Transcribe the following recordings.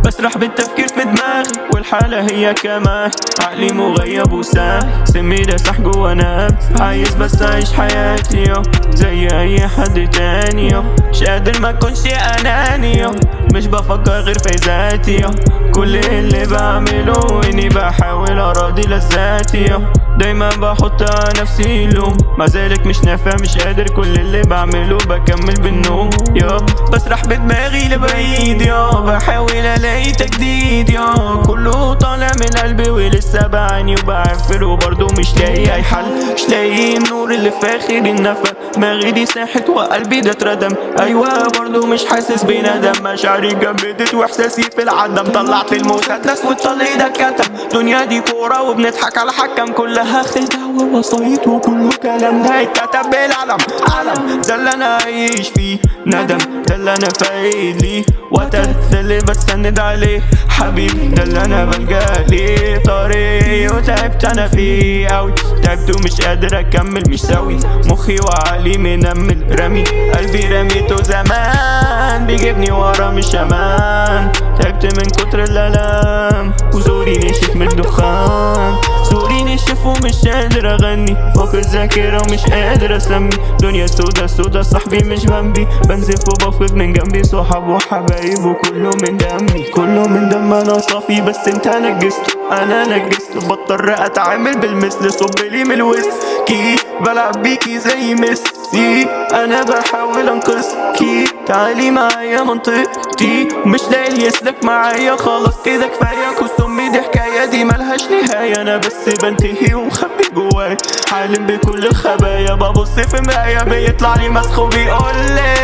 بسرح بالتفكير في دماغي والحالة هي كمان عقلي مغيب وساهي، سمي ده صح جوا ناب. عايز بس اعيش حياتي يو زي اي حد تاني يو، مش قادر ما اكونش اناني يو، مش بفكر غير في ذاتي يو. كل اللي بعمله اني بحاول اراضي لذاتي يو، دايما بحط نفسي لوم، مع ذلك مش نافع مش قادر. كل اللي بعمله بكمل بالنوم يا، بسرح بدماغي لبعيد يا، بحاول الاقي تجديد يا، كله طالع من قلبي ولسه بعاني وبعفر وبرضه مش لاقي اي حل، مش لاقي النور اللي في اخر النفق. دماغي دي ساحت وقلبي ده اتردم، ايوه برضه مش حاسس بندم. مشاعري جمدت واحساسي في العدم، طلعت المسدس والطلق ده اتكتم. دنيا دي كورة وبنضحك على حكم، كلها خدعة ووسايط وكله كلام ده اتكتب بالقلم. علم ده اللي انا عايش فيه، ندم ده اللي انا فايد ليه، وتر ده اللي بستند عليه، حبيب ده اللي انا بلجأ ليه. طريقي وتعبت انا فيه اوي، تعبت ومش قادر اكمل مش سوي، مخي وعقلي منمل رمي، قلبي رميته زمان بيجيبني ورا مش امان. تعبت من كتر الالام وزوري نشف من الدخان، زوري نشف ومش قادر اغني، فوق الذاكرة ومش قادر اسمي. دنيا سودا سودا صاحبي مش جنبي، بنزف وبفقد من جنبي صحاب وحبايب وكله من دمي، كله من دم. انا صافي بس انت نجست، انا نجست بضطر اتعامل بالمثل. صبلي من الويسكي بلعب بيكي زي ميسي، انا بحاول انقذكي، تعالي معايا منطقتي، مش لاقي يسلك معايا خلاص كده كفايه. كسومي دي حكايه دي ملهاش نهايه، انا بس بنتهي ومخبي جواي حالم بكل الخبايا. ببص في مرايه بيطلع لي مسخ وبيقولي،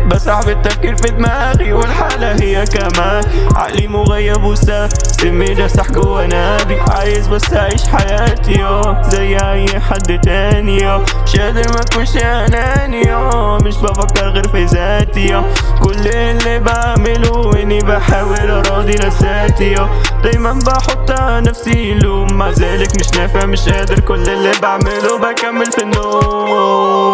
بسرح بالتفكير في دماغي والحالة هي كمان عقلي مغيب وساه، سمي ده صح جوا نابي. عايز بس اعيش حياتي يو زي اي حد تاني يو، مش قادر ما اكونش اناني يو، مش بفكر غير في ذاتي يو. كل اللي بعمله اني بحاول اراضي لذاتي يو، دايما بحط نفسي لوم، مع ذلك مش نافع مش قادر. كل اللي بعمله بكمل في النوم.